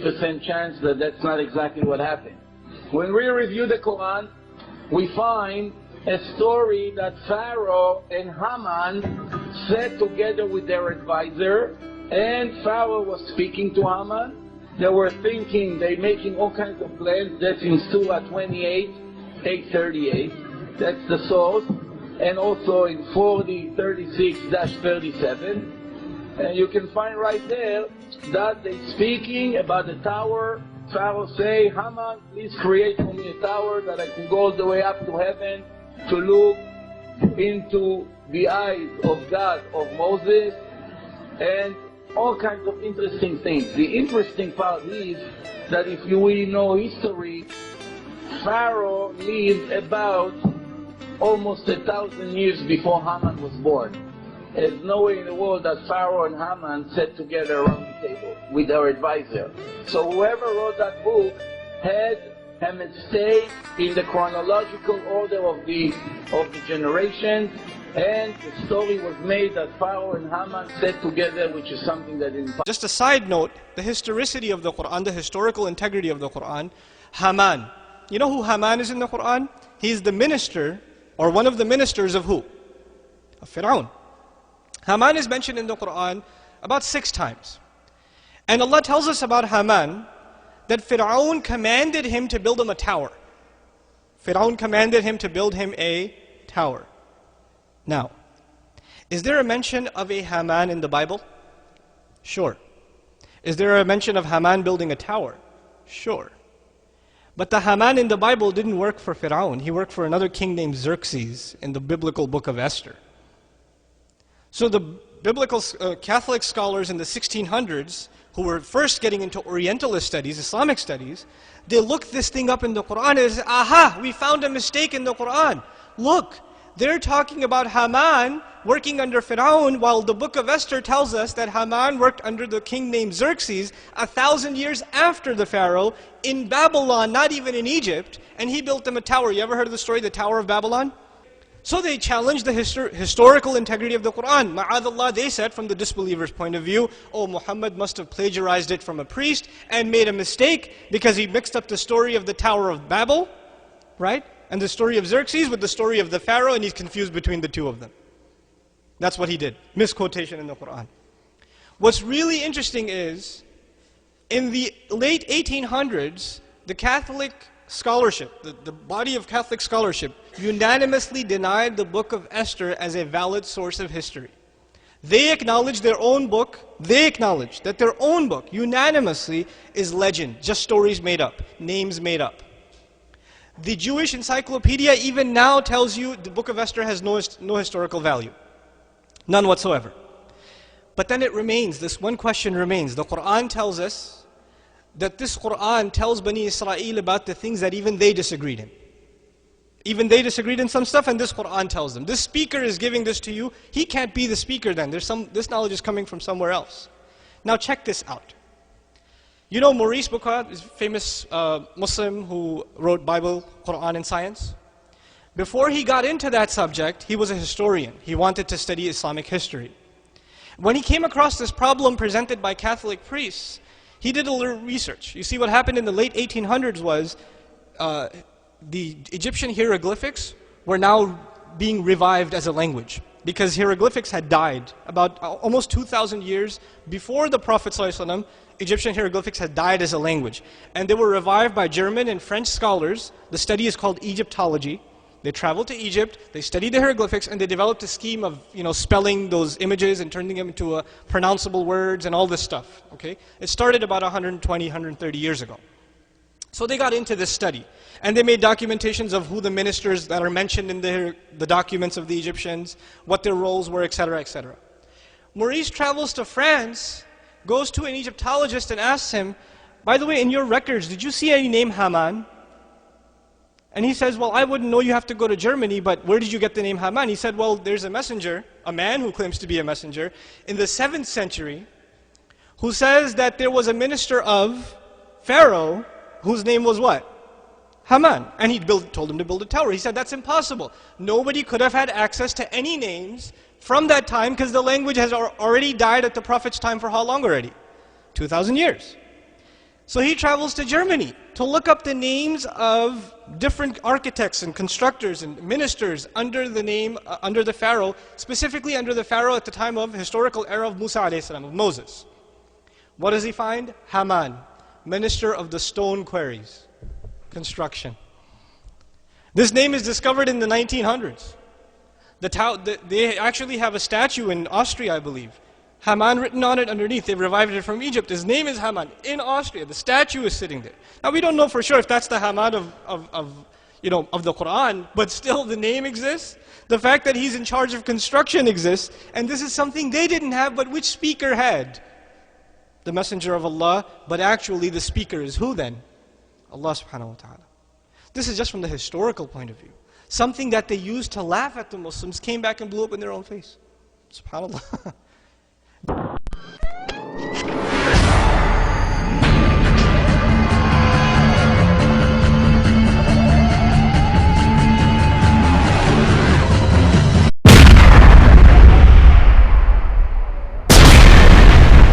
90% chance that that's not exactly what happened. When we review the Quran, we find a story that Pharaoh and Haman sat together with their advisor, and Pharaoh was speaking to Haman. They were thinking, they're making all kinds of plans. That's in Surah 28, 838. That's the source. And also in 4036-37. And you can find right there that they're speaking about the tower. Pharaoh say, Haman, please create for me a tower that I can go all the way up to heaven to look into the eyes of God, of Moses, and all kinds of interesting things. The interesting part is that if we know history, Pharaoh lived about almost 1,000 years before Haman was born. There's no way in the world that Pharaoh and Haman sat together around the table with their advisor. So whoever wrote that book had a mistake in the chronological order of the generations, and the story was made that Pharaoh and Haman sat together, which is something that is... Just a side note, the historicity of the Qur'an, the historical integrity of the Qur'an, Haman. You know who Haman is in the Qur'an? He's the minister, or one of the ministers of who? Of Fir'aun. Haman is mentioned in the Qur'an about 6 times. And Allah tells us about Haman that Fir'aun commanded him to build him a tower. Fir'aun commanded him to build him a tower. Now, is there a mention of a Haman in the Bible? Sure. Is there a mention of Haman building a tower? Sure. But the Haman in the Bible didn't work for Fir'aun. He worked for another king named Xerxes in the biblical book of Esther. So the biblical Catholic scholars in the 1600s, who were first getting into Orientalist studies, Islamic studies, they looked this thing up in the Qur'an and said, aha, we found a mistake in the Qur'an. Look, they're talking about Haman working under Fir'aun, while the book of Esther tells us that Haman worked under the king named Xerxes 1,000 years after the Pharaoh in Babylon, not even in Egypt, and he built them a tower. You ever heard of the story, the Tower of Babylon? So they challenged the historical integrity of the Qur'an. Ma'adallah, they said from the disbeliever's point of view, oh, Muhammad must have plagiarized it from a priest and made a mistake because he mixed up the story of the Tower of Babel, right? And the story of Xerxes with the story of the Pharaoh, and he's confused between the two of them. That's what he did. Misquotation in the Qur'an. What's really interesting is, in the late 1800s, the Catholic scholarship, the body of Catholic scholarship, unanimously denied the book of Esther as a valid source of history. They acknowledged their own book, they acknowledged that their own book, unanimously, is legend, just stories made up, names made up. The Jewish encyclopedia even now tells you the book of Esther has no historical value. None whatsoever. But then it remains, this one question remains. The Qur'an tells us that this Qur'an tells Bani Israel about the things that even they disagreed in. Even they disagreed in some stuff, and this Qur'an tells them. This speaker is giving this to you. He can't be the speaker then. This knowledge is coming from somewhere else. Now check this out. You know Maurice Bucquet is a famous Muslim who wrote Bible, Qur'an, and science? Before he got into that subject, he was a historian. He wanted to study Islamic history. When he came across this problem presented by Catholic priests, he did a little research. You see, what happened in the late 1800s was the Egyptian hieroglyphics were now being revived as a language, because hieroglyphics had died. About almost 2,000 years before the Prophet ﷺ, Egyptian hieroglyphics had died as a language. And they were revived by German and French scholars. The study is called Egyptology. They traveled to Egypt, they studied the hieroglyphics, and they developed a scheme of spelling those images and turning them into pronounceable words and all this stuff. Okay? It started about 120, 130 years ago. So they got into this study, and they made documentations of who the ministers that are mentioned in the documents of the Egyptians, what their roles were, etc., etc. Maurice travels to France, goes to an Egyptologist and asks him, by the way, in your records, did you see any name Haman? And he says, well, I wouldn't know, you have to go to Germany, but where did you get the name Haman? He said, well, there's a messenger, a man who claims to be a messenger, in the 7th century, who says that there was a minister of Pharaoh, whose name was what? Haman. And he told him to build a tower. He said, that's impossible. Nobody could have had access to any names from that time, because the language has already died at the Prophet's time for how long already? 2,000 years. So he travels to Germany to look up the names of different architects and constructors and ministers under the name, under the Pharaoh, specifically under the Pharaoh at the time of historical era of Musa alayhi salam, of Moses. What does he find? Haman, minister of the stone quarries, construction. This name is discovered in the 1900s. They actually have a statue in Austria, I believe. Haman written on it underneath. They've revived it from Egypt. His name is Haman in Austria. The statue is sitting there. Now we don't know for sure if that's the Haman of the Qur'an, but still the name exists. The fact that he's in charge of construction exists, and this is something they didn't have, but which speaker had? The Messenger of Allah, but actually the speaker is who then? Allah subhanahu wa ta'ala. This is just from the historical point of view. Something that they used to laugh at the Muslims came back and blew up in their own face. SubhanAllah.